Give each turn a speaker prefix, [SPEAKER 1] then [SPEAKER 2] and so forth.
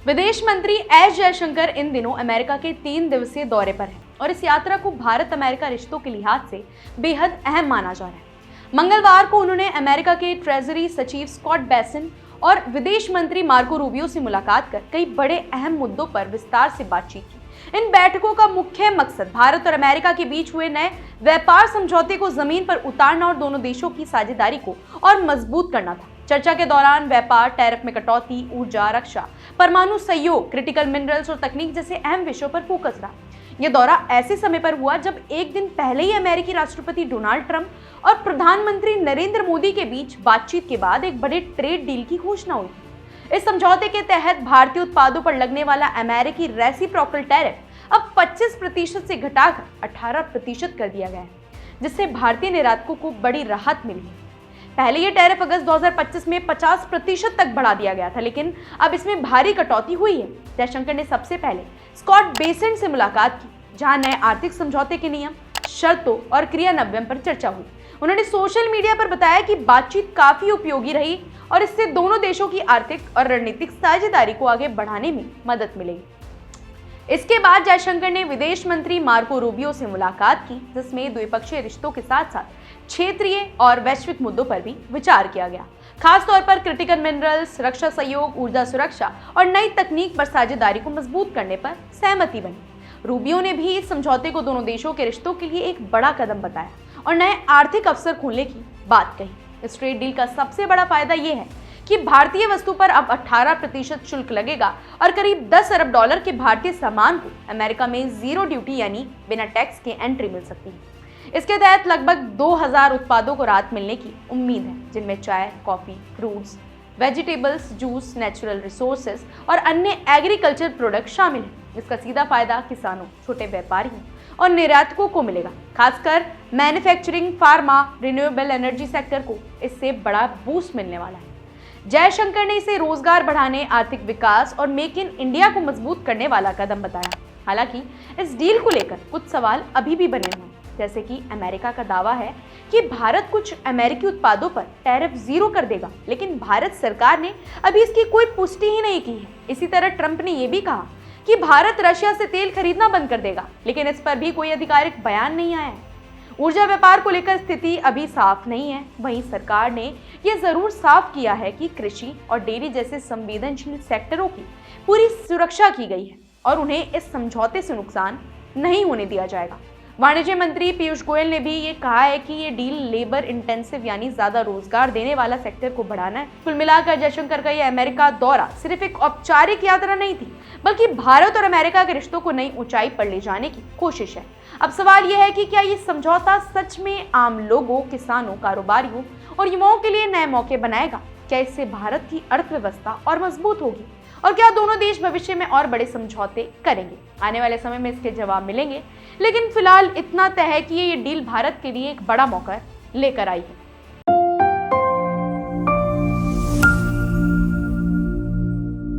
[SPEAKER 1] विदेश मंत्री एस जयशंकर इन दिनों अमेरिका के 3 दिवसीय दौरे पर हैं और इस यात्रा को भारत अमेरिका रिश्तों के लिहाज से बेहद अहम माना जा रहा है। मंगलवार को उन्होंने अमेरिका के ट्रेजरी सचिव स्कॉट बेसेंट और विदेश मंत्री मार्को रूबियो से मुलाकात कर कई बड़े अहम मुद्दों पर विस्तार से बातचीत की। इन बैठकों का मुख्य मकसद भारत और अमेरिका के बीच हुए नए व्यापार समझौते को जमीन पर उतारना और दोनों देशों की साझेदारी को और मजबूत करना था। चर्चा के दौरान व्यापार, टैरिफ में कटौती, ऊर्जा, रक्षा, परमाणु सहयोग, क्रिटिकल मिनरल्स और तकनीक जैसे अहम विषयों पर फोकस रहा। यह दौरा ऐसे समय पर हुआ जब एक दिन पहले ही अमेरिकी राष्ट्रपति डोनाल्ड ट्रंप और प्रधानमंत्री नरेंद्र मोदी के बीच बातचीत के बाद एक बड़े ट्रेड डील की घोषणा हुई थी। इस समझौते के तहत भारतीय उत्पादों पर लगने वाला अमेरिकी रेसिप्रोकल टैरिफ अब 25% से घटाकर 18% कर दिया गया है, जिससे भारतीय निर्यातकों को बड़ी राहत मिली है। पहले ये टैरिफ अगस्त 2025 में 50% तक बढ़ा दिया गया था, लेकिन अब इसमें भारी कटौती हुई है। जयशंकर ने सबसे पहले स्कॉट बेसेंट से मुलाकात की, जहां नए आर्थिक समझौते के नियम, शर्तों और क्रियान्वयन पर चर्चा हुई। उन्होंने सोशल मीडिया पर बताया कि बातचीत काफी उपयोगी रही और इससे दोनों देशों की आर्थिक और रणनीतिक साझेदारी को आगे बढ़ाने में मदद मिलेगी। इसके बाद जयशंकर ने विदेश मंत्री मार्को रूबियो से मुलाकात की, जिसमें द्विपक्षीय रिश्तों के साथ साथ क्षेत्रीय और वैश्विक मुद्दों पर भी विचार किया गया। खास तौर पर क्रिटिकल मिनरल्स, रक्षा सहयोग, ऊर्जा सुरक्षा और नई तकनीक पर साझेदारी को मजबूत करने पर सहमति बनी। रूबियो ने भी इस समझौते को दोनों देशों के रिश्तों के लिए एक बड़ा कदम बताया और नए आर्थिक अवसर खोलने की बात कही। इस ट्रेड डील का सबसे बड़ा फायदा यह है कि भारतीय वस्तु पर अब 18% शुल्क लगेगा और करीब $10 अरब के भारतीय सामान को अमेरिका में जीरो ड्यूटी यानी बिना टैक्स के एंट्री मिल सकती है। इसके तहत लगभग 2000 उत्पादों को राहत मिलने की उम्मीद है, जिनमें चाय, coffee, fruits, vegetables, juice, natural resources और अन्य एग्रीकल्चर प्रोडक्ट शामिल हैं। इसका सीधा फायदा किसानों, छोटे व्यापारियों और निर्यातकों को मिलेगा। खासकर manufacturing, pharma, renewable energy sector को इससे बड़ा बूस्ट मिलने वाला है। जयशंकर ने इसे रोजगार बढ़ाने, आर्थिक विकास और मेक इन इंडिया को मजबूत करने वाला कदम बताया। हालांकि इस डील को लेकर कुछ सवाल अभी भी बने हुए हैं, जैसे कि अमेरिका का दावा है कि भारत कुछ अमेरिकी उत्पादों पर टैरिफ जीरो कर देगा, लेकिन भारत सरकार ने अभी इसकी कोई पुष्टि ही नहीं की है। इसी तरह ट्रंप ने यह भी कहा कि भारत रशिया से तेल खरीदना बंद कर देगा, लेकिन इस पर भी कोई आधिकारिक बयान नहीं आया है। ऊर्जा व्यापार को लेकर स्थिति अभी साफ नहीं है। वहीं सरकार ने यह जरूर साफ किया है कि कृषि और डेयरी जैसे संवेदनशील सेक्टरों की पूरी सुरक्षा की गई है और उन्हें इस समझौते से नुकसान नहीं होने दिया जाएगा। वाणिज्य मंत्री पीयूष गोयल ने भी ये कहा है कि ये डील लेबर इंटेंसिव यानी ज्यादा रोजगार देने वाला सेक्टर को बढ़ाना है। कुल मिलाकर जयशंकर का यह अमेरिका दौरा सिर्फ एक औपचारिक यात्रा नहीं थी, बल्कि भारत और अमेरिका के रिश्तों को नई ऊंचाई पर ले जाने की कोशिश है। अब सवाल यह है कि क्या ये समझौता सच में आम लोगों, किसानों, कारोबारियों और युवाओं के लिए नए मौके बनाएगा? क्या इससे भारत की अर्थव्यवस्था और मजबूत होगी? और क्या दोनों देश भविष्य में और बड़े समझौते करेंगे? आने वाले समय में इसके जवाब मिलेंगे, लेकिन फिलहाल इतना तय है कि ये डील भारत के लिए एक बड़ा मौका लेकर आई है।